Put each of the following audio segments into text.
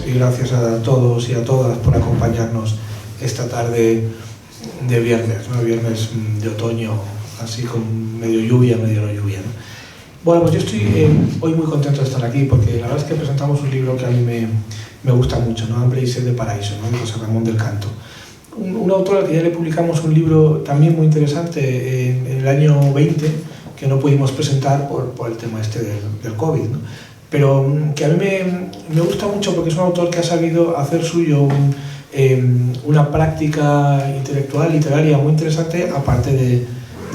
y gracias a todos y a todas por acompañarnos esta tarde de viernes, ¿no? Viernes de otoño, así con medio lluvia, medio no lluvia, ¿no? Bueno, pues yo estoy hoy muy contento de estar aquí porque la verdad es que presentamos un libro que a mí me gusta mucho, ¿no? Hambre y sed de paraíso, ¿no? De José Ramón del Canto. Un autor al que ya le publicamos un libro también muy interesante en el año 20, que no pudimos presentar por el tema este del COVID, ¿no? Pero que a mí me gusta mucho porque es un autor que ha sabido hacer suyo una práctica intelectual, literaria muy interesante, aparte de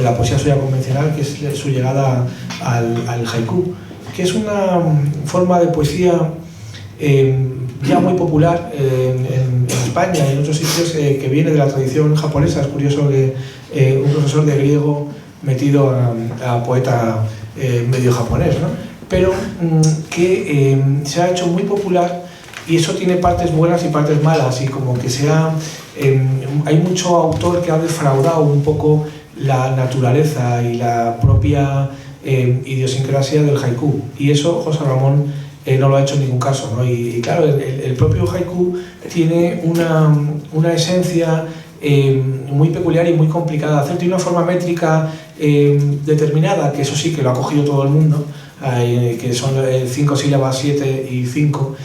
la poesía suya convencional, que es su llegada al haiku, que es una forma de poesía ya muy popular en España y en otros sitios, que viene de la tradición japonesa. Es curioso que un profesor de griego metido a poeta medio japonés, ¿no? Pero que se ha hecho muy popular, y eso tiene partes buenas y partes malas, y como que hay mucho autor que ha defraudado un poco la naturaleza y la propia idiosincrasia del haiku, y eso José Ramón no lo ha hecho en ningún caso, ¿no? Y claro, el propio haiku tiene una esencia muy peculiar y muy complicada de hacer. Tiene una forma métrica determinada, que eso sí que lo ha cogido todo el mundo, que son 5 sílabas, 7 y 5,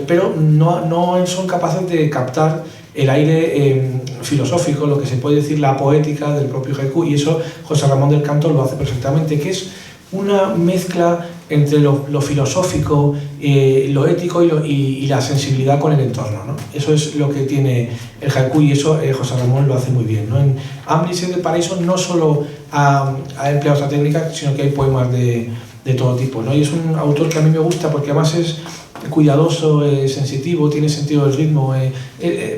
pero no son capaces de captar el aire filosófico, lo que se puede decir la poética del propio haiku, y eso José Ramón del Canto lo hace perfectamente, que es una mezcla entre lo filosófico, lo ético y la sensibilidad con el entorno, ¿no? Eso es lo que tiene el haiku, y eso José Ramón lo hace muy bien, ¿no? En Hambre y sed de paraíso no solo ha empleado esta técnica, sino que hay poemas de todo tipo, ¿no? Y es un autor que a mí me gusta porque además es cuidadoso, sensitivo, tiene sentido del ritmo,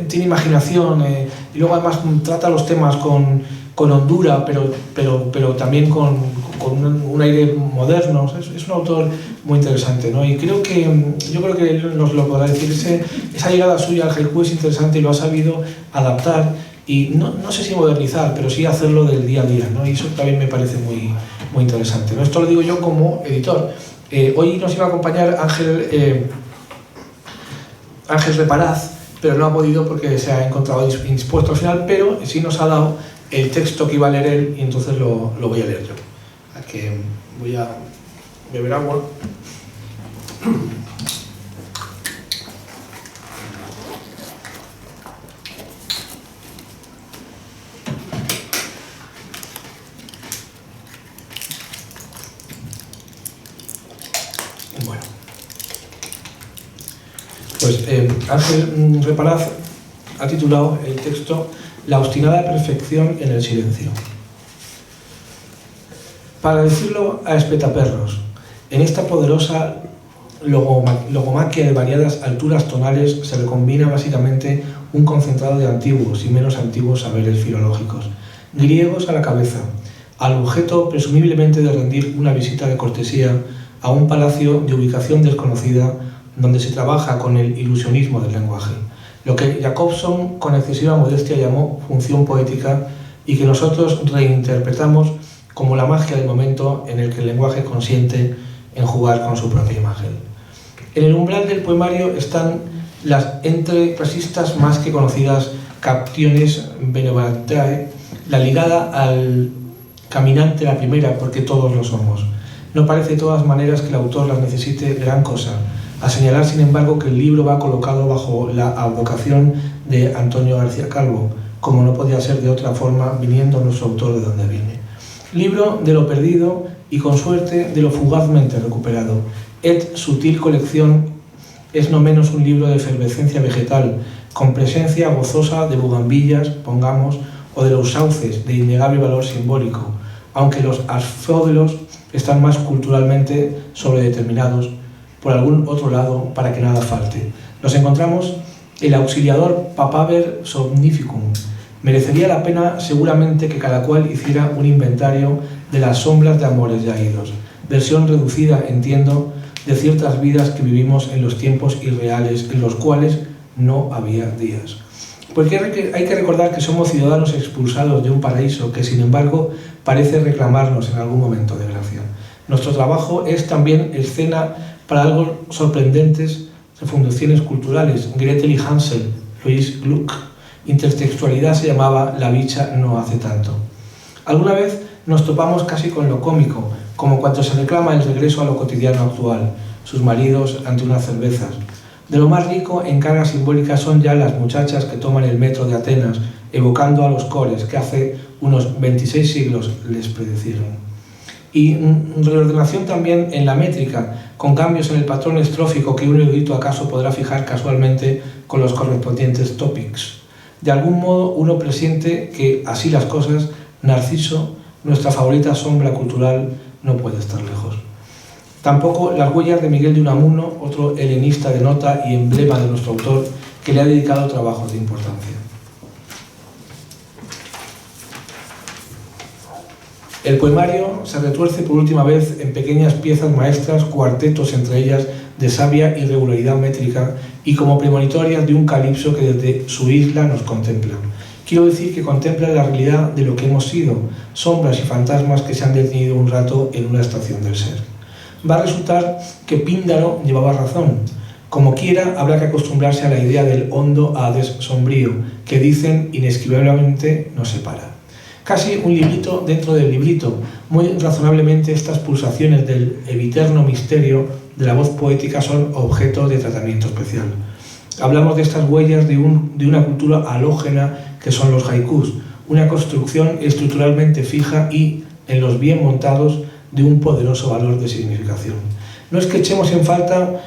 tiene imaginación, y luego además trata los temas con hondura, pero también con un aire moderno. Es un autor muy interesante, ¿no? Y yo creo que él nos lo podrá decir. Esa llegada suya al haiku es interesante y lo ha sabido adaptar, y no sé si modernizar, pero sí hacerlo del día a día, ¿no? Y eso también me parece muy interesante, ¿no? Esto lo digo yo como editor. Hoy nos iba a acompañar Ángel Reparaz, pero no ha podido porque se ha encontrado indispuesto al final, pero sí nos ha dado el texto que iba a leer él, y entonces lo voy a leer yo. Que voy a beber agua. Bueno, pues Ángel Reparaz ha titulado el texto La obstinada perfección en el silencio. Para decirlo a espetaperros, en esta poderosa logomaquia de variadas alturas tonales se recombina básicamente un concentrado de antiguos y menos antiguos saberes filológicos, griegos a la cabeza, al objeto presumiblemente de rendir una visita de cortesía a un palacio de ubicación desconocida donde se trabaja con el ilusionismo del lenguaje, lo que Jacobson con excesiva modestia llamó función poética, y que nosotros reinterpretamos como la magia del momento en el que el lenguaje consiente en jugar con su propia imagen. En el umbral del poemario están las entreclasistas más que conocidas captiones benevolentae, la ligada al caminante la primera, porque todos lo somos. No parece de todas maneras que el autor las necesite gran cosa, a señalar sin embargo que el libro va colocado bajo la advocación de Antonio García Calvo, como no podía ser de otra forma viniendo nuestro autor de donde viene. Libro de lo perdido y con suerte de lo fugazmente recuperado. Et sutil colección es no menos un libro de efervescencia vegetal, con presencia gozosa de bugambillas, pongamos, o de los sauces de innegable valor simbólico, aunque los asfódelos están más culturalmente sobredeterminados por algún otro lado para que nada falte. Nos encontramos el auxiliador papaver somnificum. Merecería la pena seguramente que cada cual hiciera un inventario de las sombras de amores ya idos, versión reducida, entiendo, de ciertas vidas que vivimos en los tiempos irreales en los cuales no había días. Porque hay que recordar que somos ciudadanos expulsados de un paraíso que, sin embargo, parece reclamarnos en algún momento de gracia. Nuestro trabajo es también escena para algo sorprendentes Refundaciones culturales, Gretel y Hansel, Louis Gluck. Intertextualidad se llamaba La bicha no hace tanto. Alguna vez nos topamos casi con lo cómico, como cuando se reclama el regreso a lo cotidiano actual, sus maridos ante unas cervezas. De lo más rico en carga simbólica son ya las muchachas que toman el metro de Atenas, evocando a los cores que hace unos 26 siglos les predecieron. Y reordenación también en la métrica, con cambios en el patrón estrófico que un erudito acaso podrá fijar casualmente con los correspondientes topics. De algún modo uno presiente que, así las cosas, Narciso, nuestra favorita sombra cultural, no puede estar lejos. Tampoco las huellas de Miguel de Unamuno, otro helenista de nota y emblema de nuestro autor, que le ha dedicado trabajos de importancia. El poemario se retuerce por última vez en pequeñas piezas maestras, cuartetos entre ellas de sabia irregularidad métrica y como premonitorias de un calipso que desde su isla nos contempla. Quiero decir que contempla la realidad de lo que hemos sido, sombras y fantasmas que se han detenido un rato en una estación del ser. Va a resultar que Píndaro llevaba razón. Como quiera, habrá que acostumbrarse a la idea del hondo Hades sombrío, que dicen inesquivablemente nos separa. Casi un librito dentro del librito, muy razonablemente estas pulsaciones del eviterno misterio de la voz poética son objeto de tratamiento especial. Hablamos de estas huellas de una cultura halógena que son los haikus, una construcción estructuralmente fija y, en los bien montados, de un poderoso valor de significación. No es que echemos en falta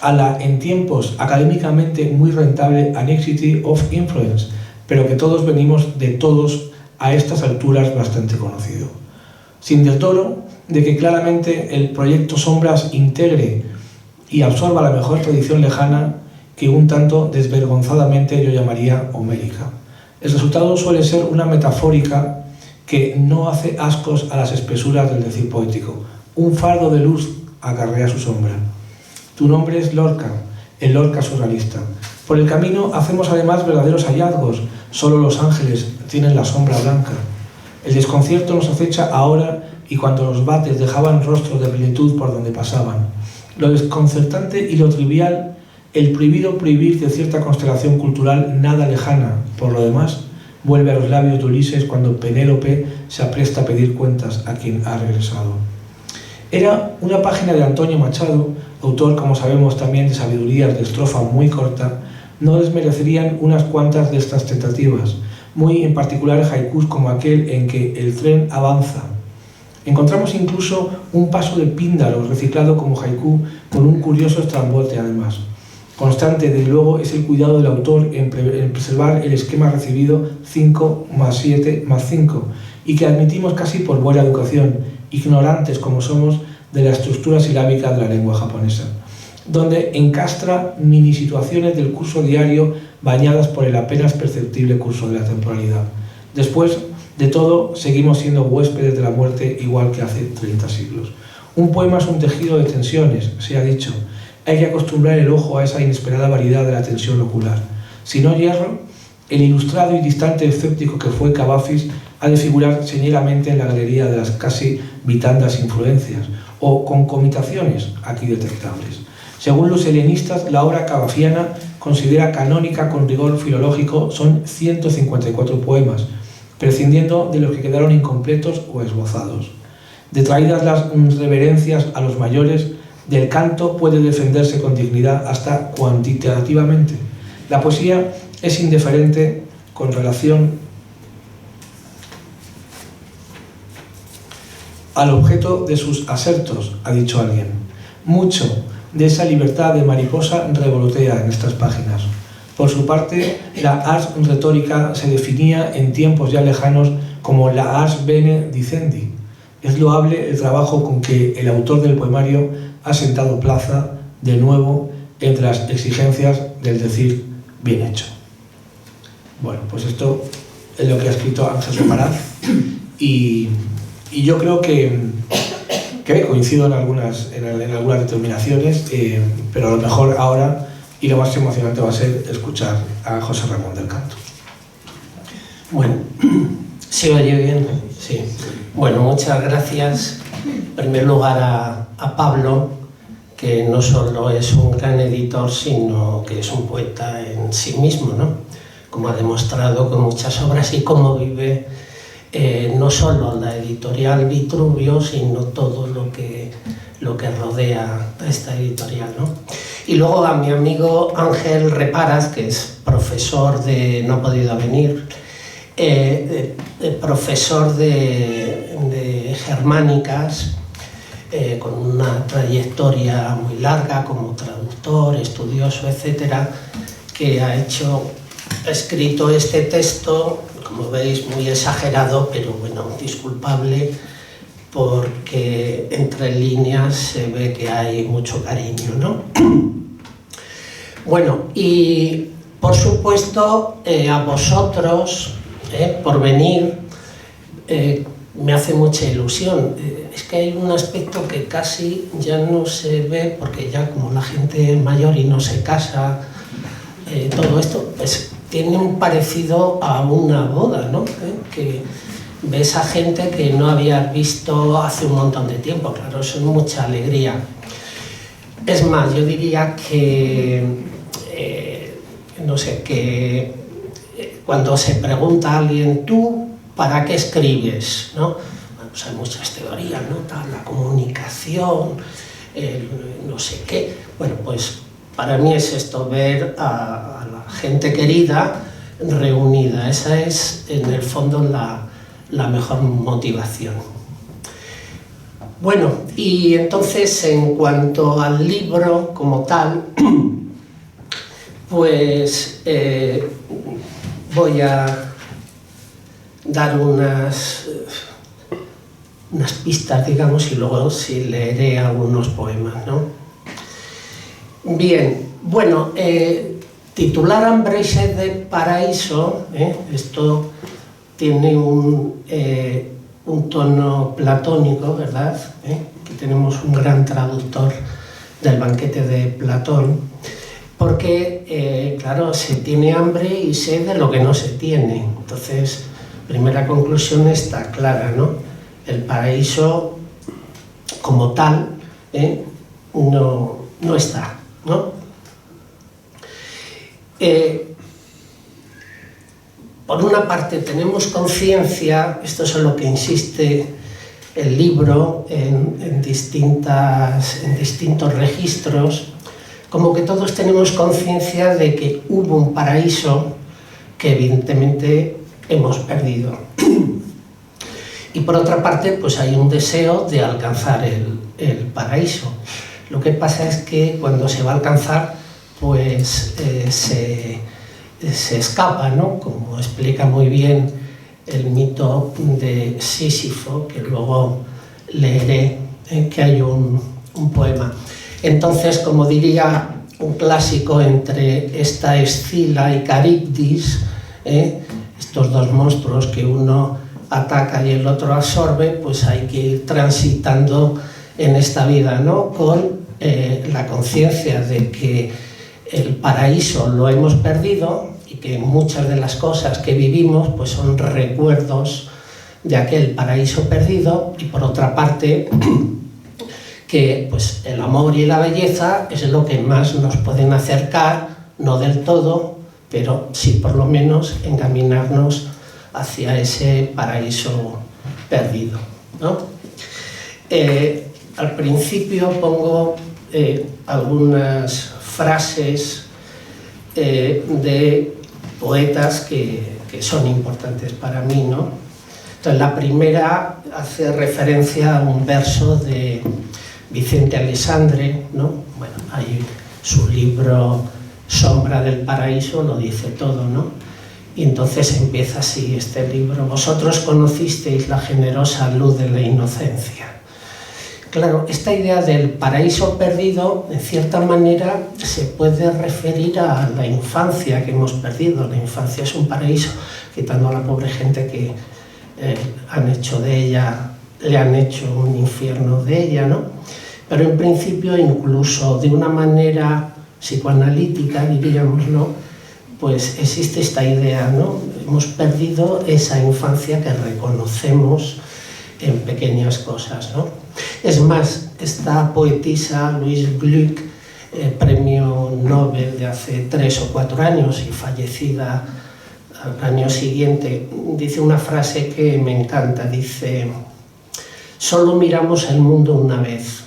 a la, en tiempos académicamente muy rentable, Annexity of Influence, pero que todos venimos de todos a estas alturas bastante conocido. Sin desdoro de que claramente el proyecto Sombras integre y absorba la mejor tradición lejana que un tanto desvergonzadamente yo llamaría homérica. El resultado suele ser una metafórica que no hace ascos a las espesuras del decir poético. Un fardo de luz acarrea su sombra. Tu nombre es Lorca, el Lorca surrealista. Por el camino hacemos además verdaderos hallazgos. Solo los ángeles tienen la sombra blanca. El desconcierto nos acecha ahora y cuando los bates dejaban rostros de plenitud por donde pasaban. Lo desconcertante y lo trivial, el prohibido prohibir de cierta constelación cultural nada lejana. Por lo demás, vuelve a los labios de Ulises cuando Penélope se apresta a pedir cuentas a quien ha regresado. Era una página de Antonio Machado, autor, como sabemos, también de sabidurías de estrofa muy corta. No desmerecerían unas cuantas de estas tentativas, muy en particular haikus como aquel en que el tren avanza. Encontramos incluso un paso de Píndaro reciclado como haiku con un curioso estrambote además. Constante, desde luego, es el cuidado del autor en preservar el esquema recibido 5 más 7 más 5 y que admitimos casi por buena educación, ignorantes como somos de la estructura silábica de la lengua japonesa, donde encastra mini situaciones del curso diario bañadas por el apenas perceptible curso de la temporalidad. Después de todo, seguimos siendo huéspedes de la muerte igual que hace 30 siglos. Un poema es un tejido de tensiones, se ha dicho. Hay que acostumbrar el ojo a esa inesperada variedad de la tensión ocular. Si no hierro, el ilustrado y distante escéptico que fue Cavafis ha de figurar señalamente en la galería de las casi vitandas influencias o concomitaciones aquí detectables. Según los helenistas, la obra cavafiana considera canónica con rigor filológico son 154 poemas, prescindiendo de los que quedaron incompletos o esbozados. Detraídas las reverencias a los mayores, del canto puede defenderse con dignidad hasta cuantitativamente. La poesía es indiferente con relación al objeto de sus asertos, ha dicho alguien. Mucho de esa libertad de mariposa revolotea en estas páginas. Por su parte, la ars retórica se definía en tiempos ya lejanos como la ars bene dicendi. Es loable el trabajo con que el autor del poemario ha sentado plaza, de nuevo, entre las exigencias del decir bien hecho. Bueno, pues esto es lo que ha escrito Ángel Soparaz y yo creo que coincido en algunas determinaciones, pero a lo mejor ahora y lo más emocionante va a ser escuchar a José Ramón del Canto. Bueno, ¿se oye bien? Sí. Bueno, muchas gracias en primer lugar a Pablo que no solo es un gran editor, sino que es un poeta en sí mismo, ¿no? Como ha demostrado con muchas obras y cómo vive no solo la editorial Vitruvio, sino todo lo que rodea a esta editorial, ¿no? Y luego a mi amigo Ángel Reparaz, que es profesor de, no ha podido venir, profesor de germánicas, con una trayectoria muy larga como traductor, estudioso, etcétera, que ha escrito este texto, como veis, muy exagerado, pero bueno, disculpable, porque entre líneas se ve que hay mucho cariño, ¿no? Bueno, y por supuesto a vosotros por venir, me hace mucha ilusión. Es que hay un aspecto que casi ya no se ve, porque ya como la gente es mayor y no se casa, todo esto pues tiene un parecido a una boda, ¿no? Que ves a gente que no habías visto hace un montón de tiempo. Claro, eso es mucha alegría. Es más, yo diría que, no sé, que cuando se pregunta a alguien, ¿tú para qué escribes? ¿No? Bueno, pues hay muchas teorías, ¿no? La comunicación, no sé qué. Bueno, pues para mí es esto, ver a la gente querida reunida. Esa es, en el fondo, la mejor motivación. Bueno, y entonces, en cuanto al libro como tal, pues voy a dar unas pistas, digamos, y luego sí leeré algunos poemas, ¿no? Bien, bueno, titular Ambreixe de Paraíso, esto tiene un tono platónico, ¿verdad? Que tenemos un gran traductor del banquete de Platón, porque, claro, se tiene hambre y sed de lo que no se tiene. Entonces, primera conclusión está clara, ¿no? El paraíso, como tal, no está, ¿no? Por una parte tenemos conciencia, esto es en lo que insiste el libro, en distintos registros, como que todos tenemos conciencia de que hubo un paraíso que evidentemente hemos perdido. Y por otra parte, pues hay un deseo de alcanzar el paraíso. Lo que pasa es que cuando se va a alcanzar, pues se escapa, ¿no? Como explica muy bien el mito de Sísifo, que luego leeré, que hay un poema. Entonces, como diría un clásico, entre esta Escila y Caribdis, estos dos monstruos que uno ataca y el otro absorbe, pues hay que ir transitando en esta vida, ¿no? Con la conciencia de que el paraíso lo hemos perdido y que muchas de las cosas que vivimos pues son recuerdos de aquel paraíso perdido, y por otra parte que pues el amor y la belleza es lo que más nos pueden acercar, no del todo, pero sí por lo menos encaminarnos hacia ese paraíso perdido, ¿no? Al principio pongo algunas frases de poetas que son importantes para mí, ¿no? Entonces, la primera hace referencia a un verso de Vicente Aleixandre, ¿no? Bueno, hay su libro Sombra del Paraíso, lo dice todo, ¿no? Y entonces empieza así este libro: vosotros conocisteis la generosa luz de la inocencia. Claro, esta idea del paraíso perdido, en cierta manera, se puede referir a la infancia que hemos perdido. La infancia es un paraíso, quitando a la pobre gente que han hecho de ella, le han hecho un infierno de ella, ¿no? Pero en principio, incluso de una manera psicoanalítica, diríamos, ¿no? Pues existe esta idea, ¿no? Hemos perdido esa infancia que reconocemos en pequeñas cosas, ¿no? Es más, esta poetisa Louise Gluck, premio Nobel de hace 3 o 4 años y fallecida al año siguiente, dice una frase que me encanta, dice: solo miramos el mundo una vez,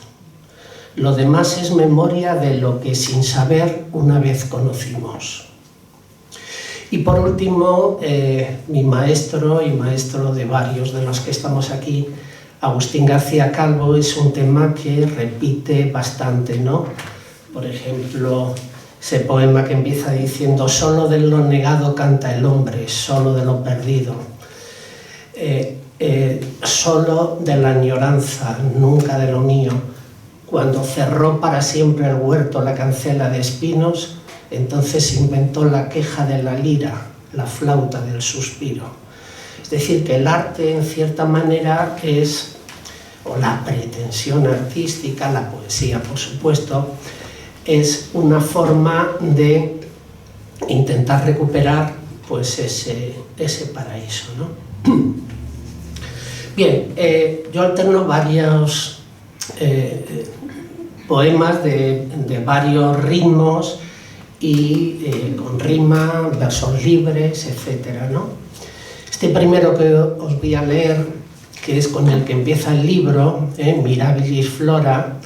lo demás es memoria de lo que sin saber una vez conocimos. Y por último, mi maestro y maestro de varios de los que estamos aquí, Agustín García Calvo, es un tema que repite bastante, ¿no? Por ejemplo, ese poema que empieza diciendo: solo de lo negado canta el hombre, solo de lo perdido. Solo de la añoranza, nunca de lo mío. Cuando cerró para siempre el huerto la cancela de espinos, entonces inventó la queja de la lira, la flauta del suspiro. Es decir, que el arte, en cierta manera, es, o la pretensión artística, la poesía, por supuesto, es una forma de intentar recuperar pues ese paraíso, ¿no? Bien, yo alterno varios poemas de varios ritmos y con rima, versos libres, etc., ¿no? Este primero que os voy a leer, que es con el que empieza el libro, Mirabilis Flora,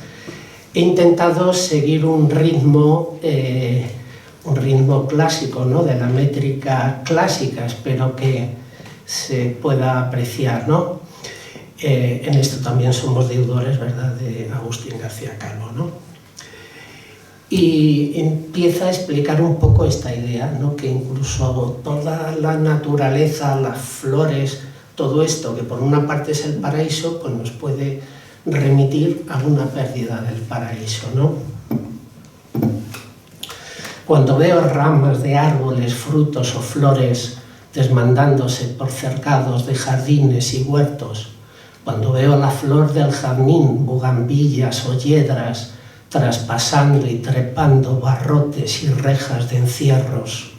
he intentado seguir un ritmo clásico, ¿no? De la métrica clásica, espero que se pueda apreciar, ¿no? En esto también somos deudores, ¿verdad?, de Agustín García Calvo, ¿no? Y empieza a explicar un poco esta idea, ¿no? Que incluso toda la naturaleza, las flores, todo esto, que por una parte es el paraíso, pues nos puede remitir a una pérdida del paraíso, ¿no? Cuando veo ramas de árboles, frutos o flores desmandándose por cercados de jardines y huertos, cuando veo la flor del jazmín, bugambillas o hiedras traspasando y trepando barrotes y rejas de encierros,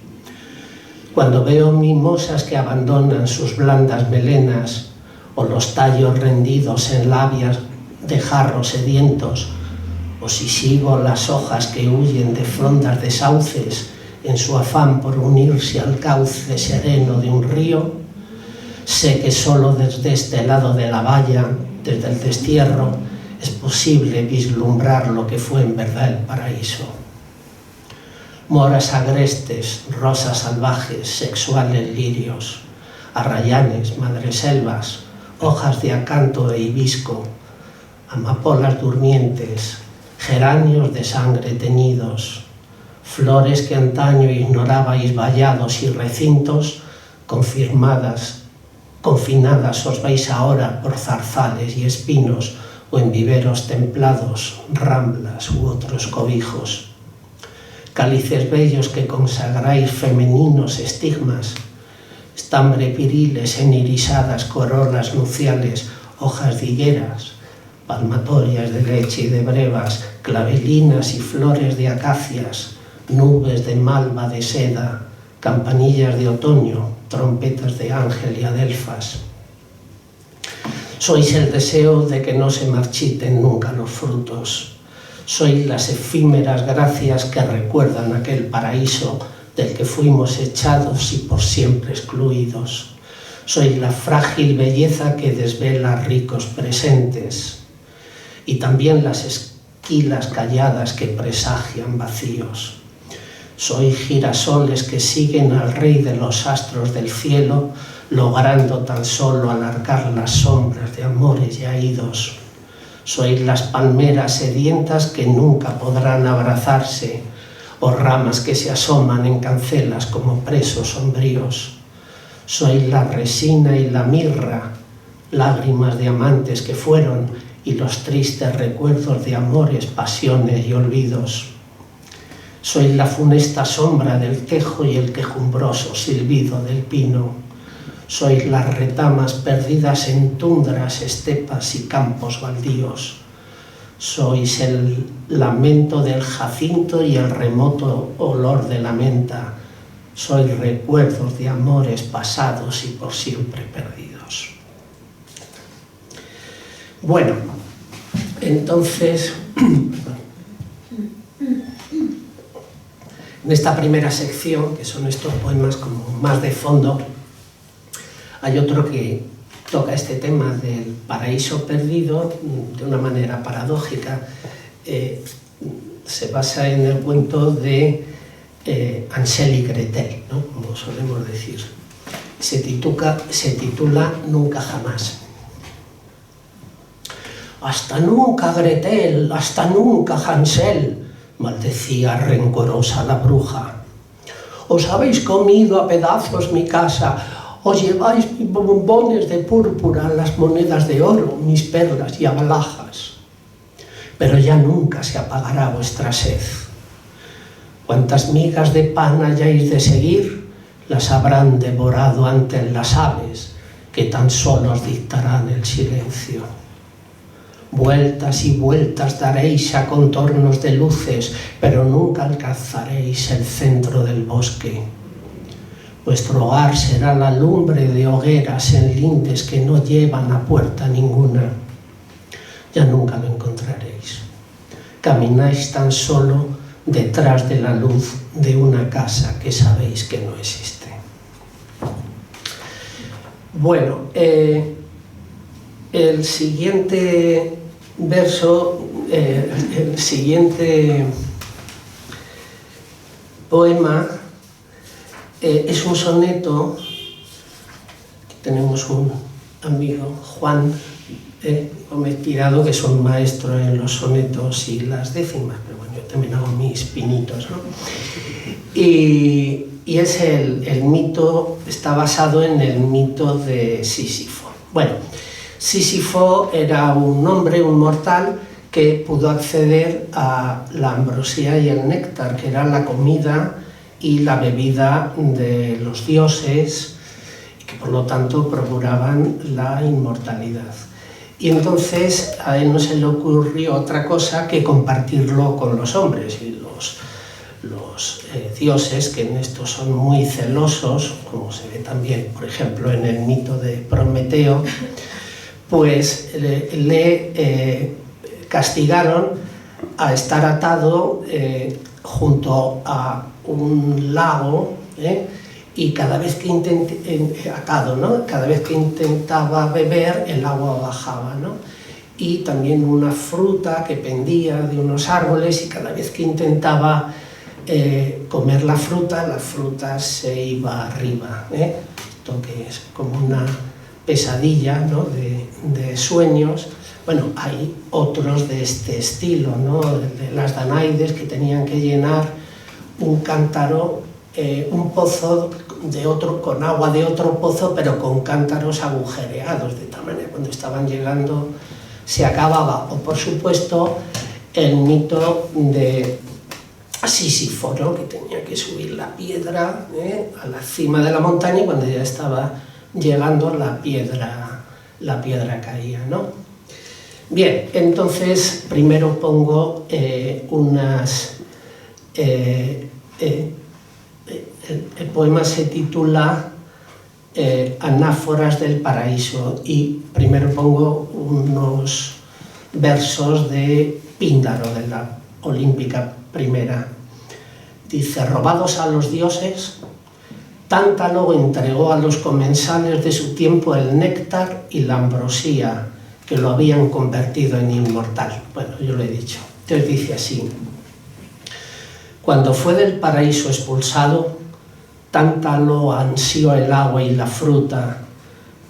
cuando veo mimosas que abandonan sus blandas melenas o los tallos rendidos en labias de jarros sedientos, o si sigo las hojas que huyen de frondas de sauces en su afán por unirse al cauce sereno de un río, sé que solo desde este lado de la valla, desde el destierro, es posible vislumbrar lo que fue en verdad el paraíso. Moras agrestes, rosas salvajes, sexuales lirios, arrayanes, madreselvas, hojas de acanto e hibisco, amapolas durmientes, geranios de sangre teñidos, flores que antaño ignorabais vallados y recintos, confinadas os veis ahora por zarzales y espinos o en viveros templados, ramblas u otros cobijos. Cálices bellos que consagráis femeninos estigmas, estambre viriles en irisadas corolas nupciales, hojas de higueras, palmatorias de leche y de brevas, clavelinas y flores de acacias, nubes de malva de seda, campanillas de otoño, trompetas de ángel y adelfas. Sois el deseo de que no se marchiten nunca los frutos. Sois las efímeras gracias que recuerdan aquel paraíso del que fuimos echados y por siempre excluidos. Sois la frágil belleza que desvela ricos presentes y también las esquilas calladas que presagian vacíos. Sois girasoles que siguen al rey de los astros del cielo, logrando tan solo alargar las sombras de amores ya idos. Sois las palmeras sedientas que nunca podrán abrazarse, o ramas que se asoman en cancelas como presos sombríos. Sois la resina y la mirra, lágrimas de amantes que fueron, y los tristes recuerdos de amores, pasiones y olvidos. Sois la funesta sombra del tejo y el quejumbroso silbido del pino. Sois las retamas perdidas en tundras, estepas y campos baldíos. Sois el lamento del jacinto y el remoto olor de la menta. Sois recuerdos de amores pasados y por siempre perdidos. Bueno, Entonces, en esta primera sección, que son estos poemas como más de fondo, hay otro que toca este tema del paraíso perdido de una manera paradójica. Se basa en el cuento de Hansel y Gretel, ¿no? Como solemos decir. Se titula Nunca jamás. «Hasta nunca, Gretel, hasta nunca, Hansel», maldecía rencorosa la bruja. «Os habéis comido a pedazos mi casa, os lleváis mis bombones de púrpura, las monedas de oro, mis perlas y alhajas. Pero ya nunca se apagará vuestra sed. Cuantas migas de pan hayáis de seguir, las habrán devorado antes las aves, que tan solo os dictarán el silencio. Vueltas y vueltas daréis a contornos de luces, pero nunca alcanzaréis el centro del bosque. Vuestro hogar será la lumbre de hogueras en lindes que no llevan a puerta ninguna. Ya nunca lo encontraréis. Camináis tan solo detrás de la luz de una casa que sabéis que no existe». Bueno, el siguiente verso, el siguiente poema es un soneto. Tenemos un amigo, Juan Gómez Tirado, que es un maestro en los sonetos y las décimas, pero bueno, yo también hago mis pinitos, ¿no? Y es el mito, está basado en el mito de Sísifo. Bueno, Sísifo era un hombre, un mortal, que pudo acceder a la ambrosía y el néctar, que era la comida y la bebida de los dioses, y que por lo tanto procuraban la inmortalidad. Y entonces a él no se le ocurrió otra cosa que compartirlo con los hombres, y los dioses, que en esto son muy celosos, como se ve también, por ejemplo, en el mito de Prometeo, pues le castigaron a estar atado junto a un lago, y cada vez que atado, ¿no? Cada vez que intentaba beber, el agua bajaba, ¿no? Y también una fruta que pendía de unos árboles, y cada vez que intentaba comer la fruta se iba arriba, Esto que es como una pesadilla, ¿no? de sueños. Bueno, hay otros de este estilo, ¿no? De las Danaides, que tenían que llenar un cántaro, un pozo de otro, con agua de otro pozo, pero con cántaros agujereados, de tal manera que cuando estaban llegando se acababa. O por supuesto el mito de Sísifo, ¿no? Que tenía que subir la piedra a la cima de la montaña, y cuando ya estaba llegando la piedra caía, ¿no? Bien, entonces primero pongo unas... el poema se titula Anáforas del paraíso, y primero pongo unos versos de Píndaro, de la Olímpica Primera. Dice: robados a los dioses, Tántalo entregó a los comensales de su tiempo el néctar y la ambrosía, que lo habían convertido en inmortal. Bueno, yo lo he dicho. Entonces dice así: cuando fue del paraíso expulsado, Tántalo ansió el agua y la fruta,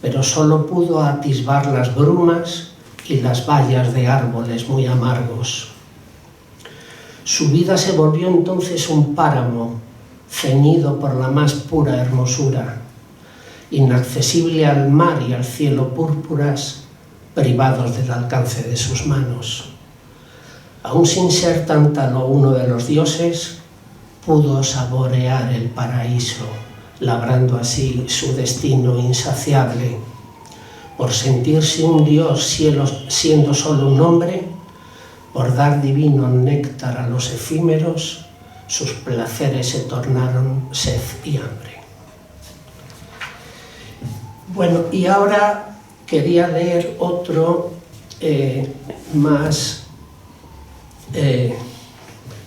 pero solo pudo atisbar las brumas y las bayas de árboles muy amargos. Su vida se volvió entonces un páramo, ceñido por la más pura hermosura, inaccesible al mar y al cielo púrpuras, privados del alcance de sus manos. Aún sin ser Tántalo uno de los dioses, pudo saborear el paraíso, labrando así su destino insaciable. Por sentirse un dios siendo solo un hombre, por dar divino néctar a los efímeros, sus placeres se tornaron sed y hambre. Bueno, y ahora quería leer otro más,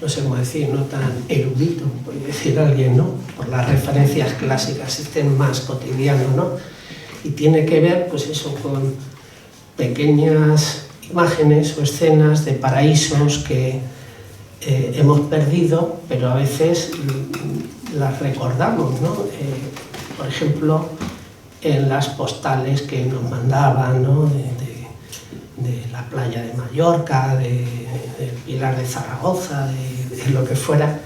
no sé cómo decir, no tan erudito, puede decir alguien, ¿no? Por las referencias clásicas, más cotidiano, ¿no? Y tiene que ver, pues eso, con pequeñas imágenes o escenas de paraísos que hemos perdido, pero a veces las recordamos, ¿no? Por ejemplo, en las postales que nos mandaban, ¿no? de la playa de Mallorca, del Pilar de Zaragoza, de lo que fuera,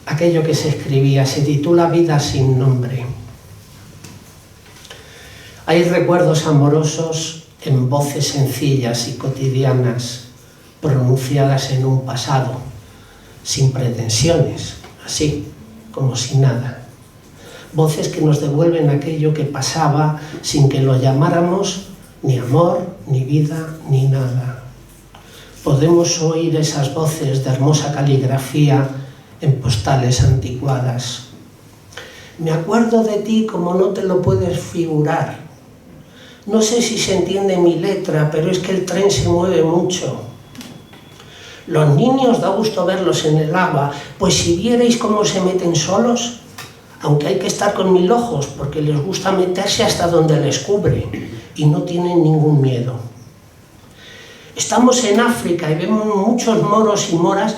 aquello que se escribía, se titula Vida sin nombre. Hay recuerdos amorosos en voces sencillas y cotidianas, pronunciadas en un pasado, sin pretensiones, así, como si nada. Voces que nos devuelven aquello que pasaba sin que lo llamáramos ni amor, ni vida, ni nada. Podemos oír esas voces de hermosa caligrafía en postales anticuadas. Me acuerdo de ti como no te lo puedes figurar. No sé si se entiende mi letra, pero es que el tren se mueve mucho. Los niños da gusto verlos en el agua, pues si vierais cómo se meten solos, aunque hay que estar con 1000 ojos, porque les gusta meterse hasta donde les cubre y no tienen ningún miedo. Estamos en África y vemos muchos moros y moras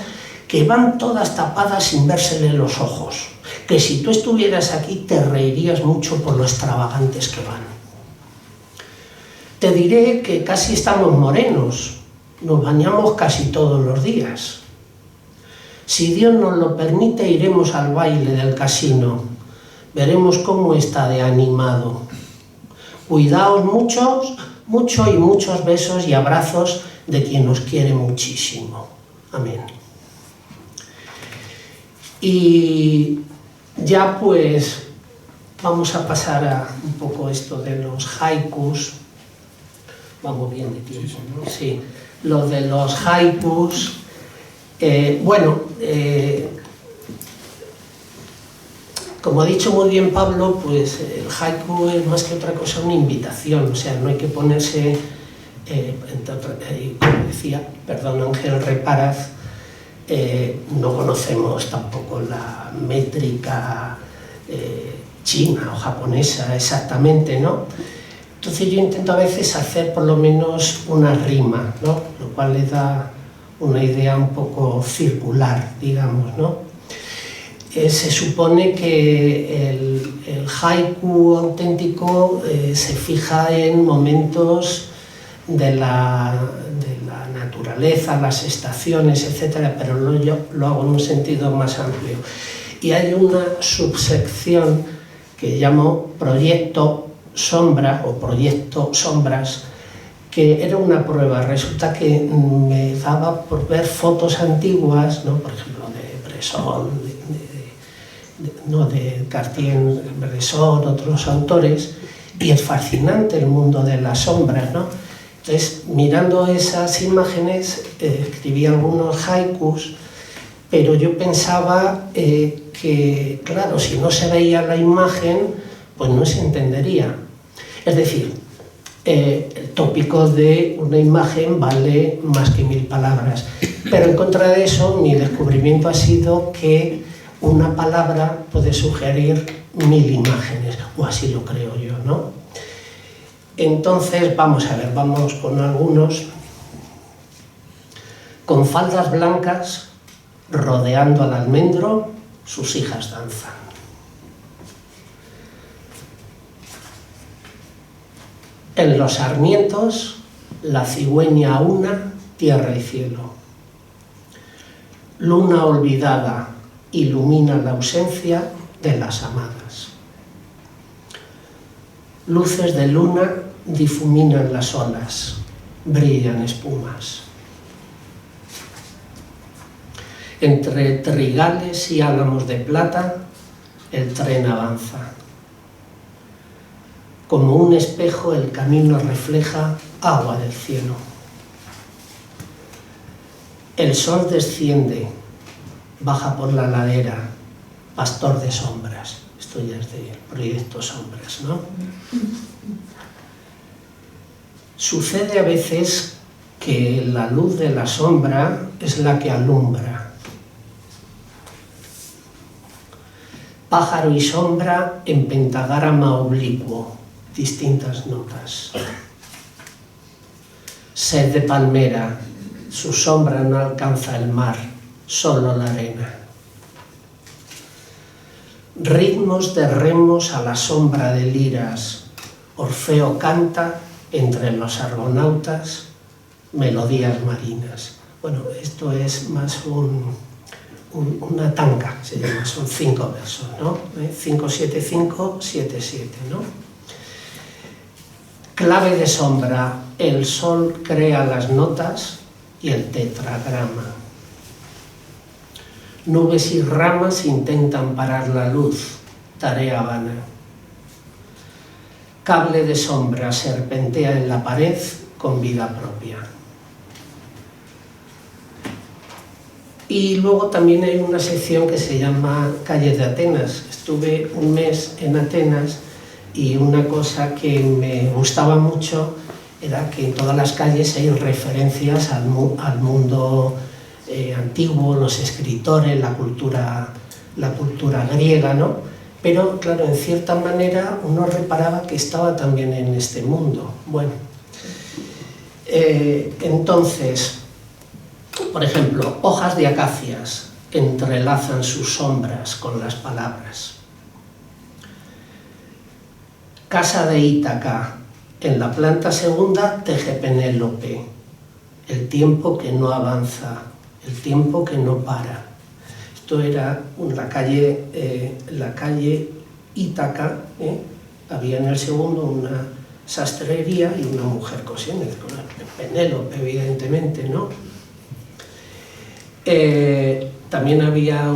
que van todas tapadas sin vérsele los ojos, que si tú estuvieras aquí te reirías mucho por lo extravagantes que van. Te diré que casi estamos morenos, nos bañamos casi todos los días. Si Dios nos lo permite, iremos al baile del casino, veremos cómo está de animado. Cuidaos mucho y muchos besos y abrazos de quien nos quiere muchísimo. Amén. Y ya pues vamos a pasar a un poco esto de los haikus. Vamos bien de tiempo, ¿no? Sí, lo de los haikus. Como ha dicho muy bien Pablo, pues el haiku es más que otra cosa una invitación, o sea, no hay que ponerse, como decía, Ángel Reparaz, no conocemos tampoco la métrica china o japonesa exactamente, ¿no? Entonces yo intento a veces hacer por lo menos una rima, ¿no? Lo cual le da una idea un poco circular, digamos, ¿no? Se supone que el haiku auténtico se fija en momentos de la naturaleza, las estaciones, etc., pero yo lo hago en un sentido más amplio. Y hay una subsección que llamo Proyecto Sombra o Proyecto Sombras, que era una prueba. Resulta que me daba por ver fotos antiguas, ¿no? Por ejemplo, de Bresson, de Cartier-Bresson, otros autores, y es fascinante el mundo de las sombras, ¿no? Entonces, mirando esas imágenes, escribí algunos haikus, pero yo pensaba que, claro, si no se veía la imagen, pues no se entendería. Es decir, el tópico de una imagen vale más que 1000 palabras. Pero en contra de eso, mi descubrimiento ha sido que una palabra puede sugerir 1000 imágenes, o así lo creo yo, ¿no? Entonces, vamos a ver, vamos con algunos. Con faldas blancas, rodeando al almendro, sus hijas danzan. En los sarmientos, la cigüeña una, tierra y cielo. Luna olvidada ilumina la ausencia de las amadas. Luces de luna difuminan las olas, brillan espumas. Entre trigales y álamos de plata, el tren avanza. Como un espejo, el camino refleja agua del cielo. El sol desciende, baja por la ladera, pastor de sombras. Esto ya es de Proyecto Sombras, ¿no? Sucede a veces que la luz de la sombra es la que alumbra. Pájaro y sombra en pentagrama oblicuo, distintas notas. Sed de palmera, su sombra no alcanza el mar, solo la arena. Ritmos de remos a la sombra de liras, Orfeo canta entre los argonautas melodías marinas. Bueno, esto es más una tanca, se llama, son 5 versos, ¿no? 5-7-5, 7-7, ¿no? Clave de sombra, el sol crea las notas y el tetragrama. Nubes y ramas intentan parar la luz, tarea vana. Cable de sombra serpentea en la pared con vida propia. Y luego también hay una sección que se llama Calles de Atenas. Estuve un mes en Atenas y una cosa que me gustaba mucho era que en todas las calles hay referencias al mundo antiguo, los escritores, la cultura griega, ¿no? Pero, claro, en cierta manera uno reparaba que estaba también en este mundo. Bueno, entonces, por ejemplo, hojas de acacias entrelazan sus sombras con las palabras. Casa de Ítaca, en la planta segunda teje Penélope, el tiempo que no avanza, el tiempo que no para. Esto era la calle Ítaca, había en el segundo una sastrería y una mujer cosiendo, Penélope, evidentemente, ¿no? También había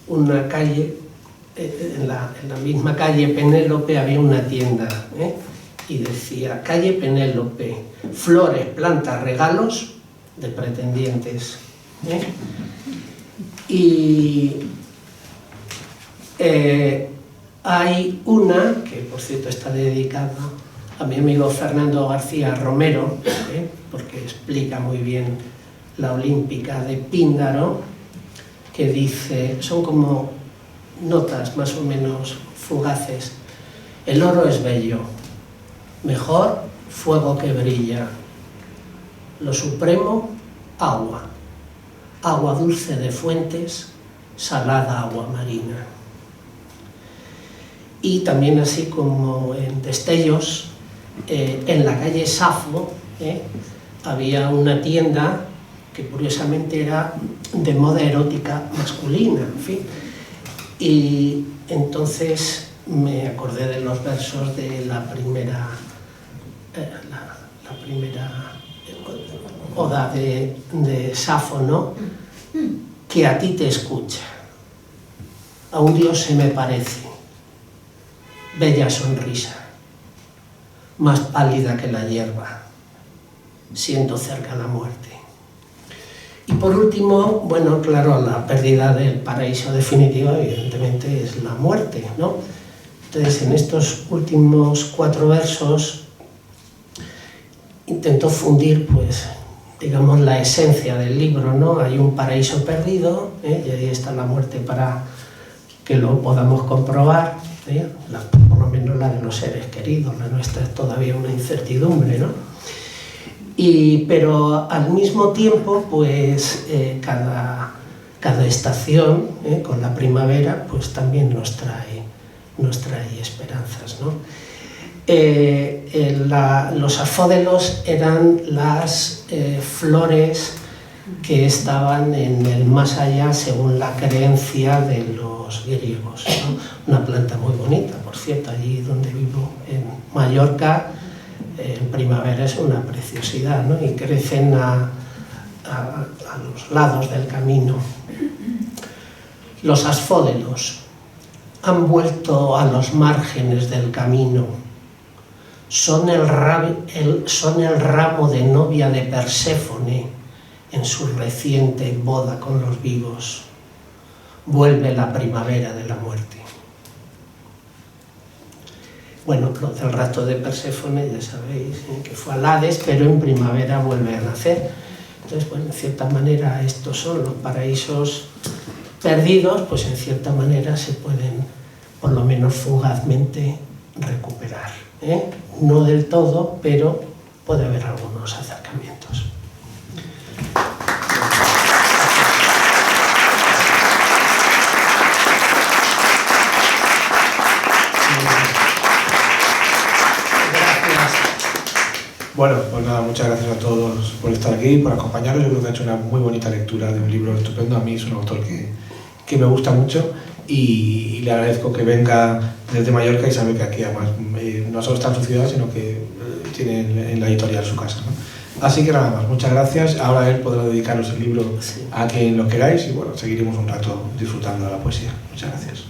una calle, en la misma calle Penélope había una tienda, y decía, calle Penélope, flores, plantas, regalos de pretendientes. Y hay una, que por cierto está dedicada a mi amigo Fernando García Romero, porque explica muy bien la Olímpica de Píndaro, que dice, son como notas más o menos fugaces. El oro es bello, mejor fuego que brilla. Lo supremo, agua. Agua dulce de fuentes, salada agua marina. Y también así como en destellos, en la calle Safo, había una tienda que curiosamente era de moda erótica masculina, en fin. Y entonces me acordé de los versos de la primera oda de Safo, ¿no? Que a ti te escucha, a un dios se me parece, bella sonrisa, más pálida que la hierba, siento cerca la muerte. Y por último, bueno, claro, la pérdida del paraíso definitiva evidentemente es la muerte, ¿no? Entonces, en estos últimos 4 versos intento fundir, pues, digamos, la esencia del libro, ¿no? Hay un paraíso perdido, y ahí está la muerte para que lo podamos comprobar, por lo menos la de los seres queridos, la nuestra es todavía una incertidumbre, ¿no? Pero al mismo tiempo, pues, cada estación, con la primavera, pues también nos trae esperanzas, ¿no? Los afódelos eran las flores que estaban en el más allá según la creencia de los griegos, ¿no? Una planta muy bonita, por cierto, allí donde vivo, en Mallorca, en primavera es una preciosidad, ¿no? Y crecen a los lados del camino. Los asfódelos han vuelto a los márgenes del camino. Son el ramo de novia de Perséfone en su reciente boda con los vivos. Vuelve la primavera de la muerte. bueno, del rapto de Perséfone, ya sabéis, que fue al Hades, pero en primavera vuelve a nacer. Entonces, bueno, en cierta manera estos son los paraísos perdidos, pues en cierta manera se pueden, por lo menos fugazmente, recuperar. No del todo, pero puede haber algunos acercamientos. Bueno, pues nada, muchas gracias a todos por estar aquí, por acompañarnos. Yo creo que ha hecho una muy bonita lectura de un libro estupendo. A mí es un autor que me gusta mucho y le agradezco que venga desde Mallorca y sabe que aquí además no solo está en su ciudad, sino que tiene en la editorial su casa, ¿no? Así que nada más, muchas gracias. Ahora él podrá dedicaros el libro a quien lo queráis y bueno, seguiremos un rato disfrutando de la poesía. Muchas gracias.